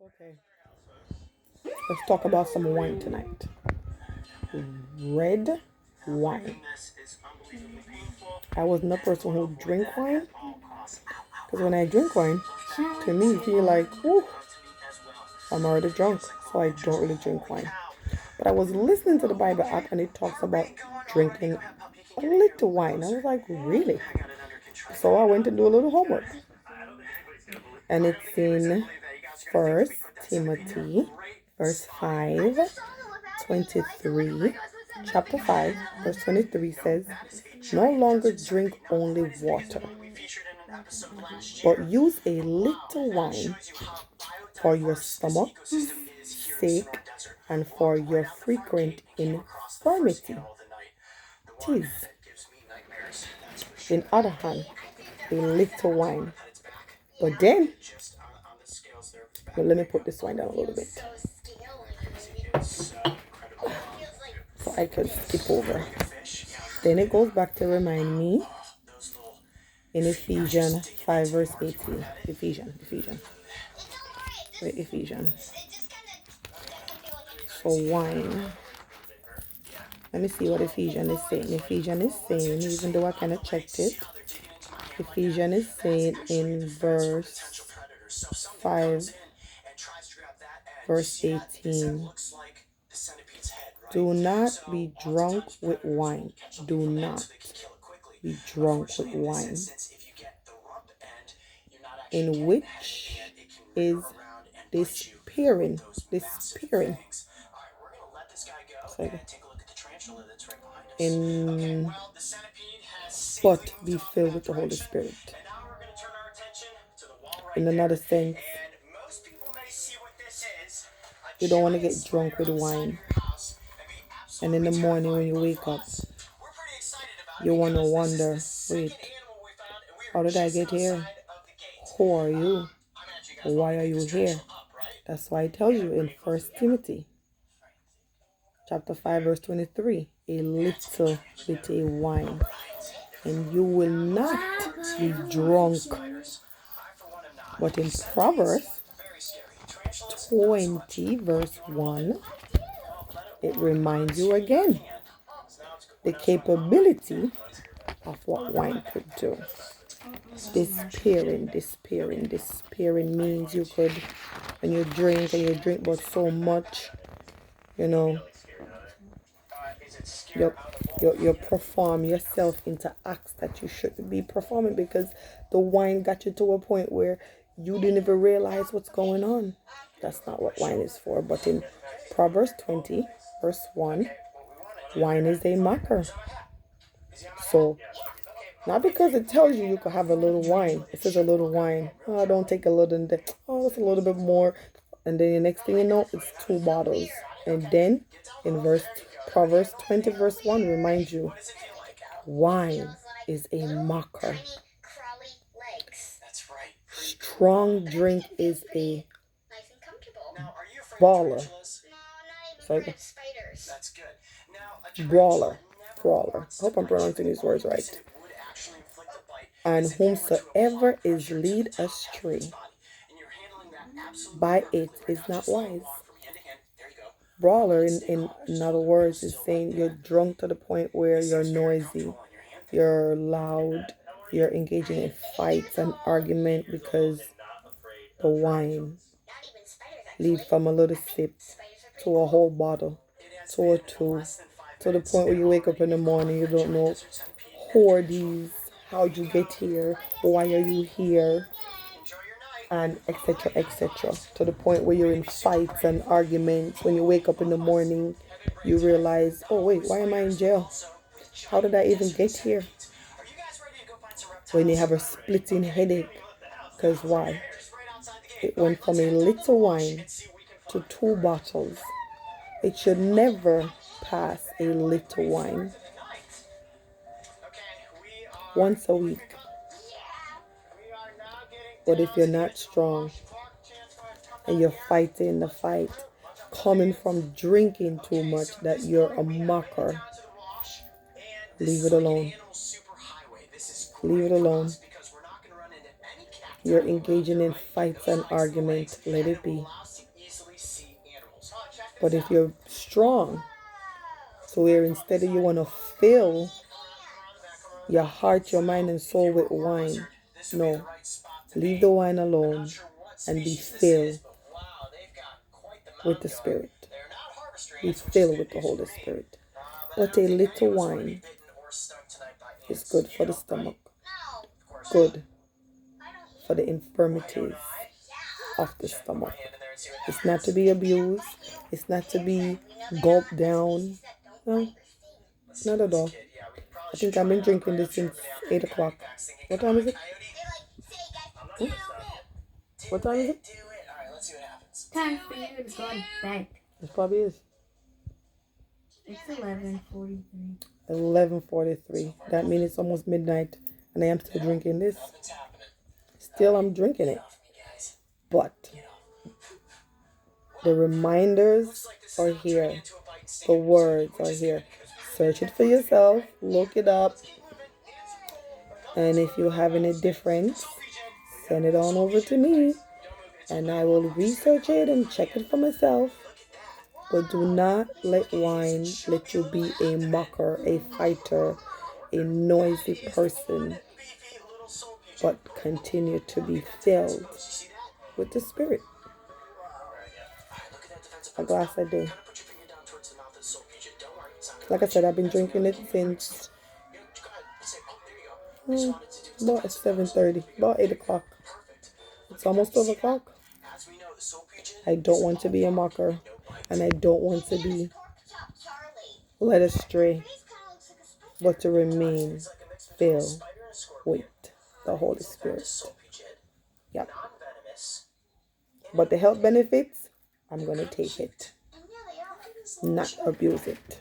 Okay, let's talk about some wine tonight. Red wine. I wasn't a person who drink wine because when I drink wine, to me, I feel like, ooh, I'm already drunk, so I don't really drink wine. But I was listening to the Bible app and it talks about drinking a little wine. I was like, really? So I went and do a little homework. And it's in First Timothy, verse 5, 23. Chapter 5, verse 23 says, no longer drink only water, but use a little wine for your stomach's sake and for your frequent infirmity. Tis, in other hand, a little wine. But then, let me put this wine down a little bit so I could skip over. Then it goes back to remind me in Ephesians 5 verse 18. Ephesians. So wine. Let me see what Ephesians is saying. Ephesians is saying, even though I kind of checked it, Ephesians is saying in verse 5, verse 18, do not be drunk with wine. Do not be drunk with wine, in which is despairing. In but be filled with the Holy Spirit. In another sense, you don't want to get drunk with wine. And in the morning when you wake up, you want to wonder, wait, how did I get here? Who are you? Why are you here? That's why it tells you in First Timothy chapter 5 verse 23, a little bit of wine, and you will not be drunk. But in Proverbs 20 verse 1, it reminds you again the capability of what wine could do. Despairing means you could, when you drink but so much, you perform yourself into acts that you shouldn't be performing because the wine got you to a point where you didn't even realize what's going on. That's not what wine is for. But in Proverbs 20 verse 1, wine is a mocker. So not because it tells you could have a little wine. It says a little wine. Oh, don't take a little. Oh, it's a little bit more. And then the next thing you know, it's 2 bottles. And then in Proverbs 20 verse 1 reminds you, wine is a mocker. Strong drink is a baller. Brawler. Hope I'm pronouncing these words right. And whomsoever is led astray by it is not wise. Brawler, in other words, is saying you're drunk to the point where you're noisy, you're loud, you're engaging in fights and argument because the wine lead from a little sip to a whole bottle to a 2, to the point where you wake up in the morning, you don't know who are these, how'd you get here, why are you here, and etc., to the point where you're in fights and arguments. When you wake up in the morning, you realize, oh wait, why am I in jail? How did I even get here? When you have a splitting headache, because why? It went from a little wine to 2 bottles. It should never pass a little wine. Once a week. But if you're not strong and you're fighting the fight, coming from drinking too much that you're a mocker, leave it alone. you're engaging in fights and argument, let it be. But if you're strong, so where instead of you want to fill your heart, your mind, and soul with wine, no, leave the wine alone and be filled with the Spirit. Be filled with the Holy Spirit. But a little wine is good for the stomach, good for the infirmities of the stomach. It's not to be abused. It's not to be gulped down. No, not at all. I think I've been drinking this since 8 o'clock. What time is it? Hmm? What time is it? Time for you to go to bed. It probably is. It's 11:43. 11:43. That means it's almost midnight and I am still drinking this. Still, I'm drinking it. But the reminders are here. The words are here. Search it for yourself. Look it up. And if you have any difference, send it on over to me. And I will research it and check it for myself. But do not let wine let you be a mocker, a fighter, a noisy person. But continue to be filled with the Spirit. A glass a day. Like I said, I've been drinking it since about 7:30, about 8 o'clock. It's almost 12 o'clock. I don't want to be a mocker, and I don't want to be led astray, but to remain filled with the Holy Spirit. Yeah. But the health benefits, I'm going to take it, not abuse it.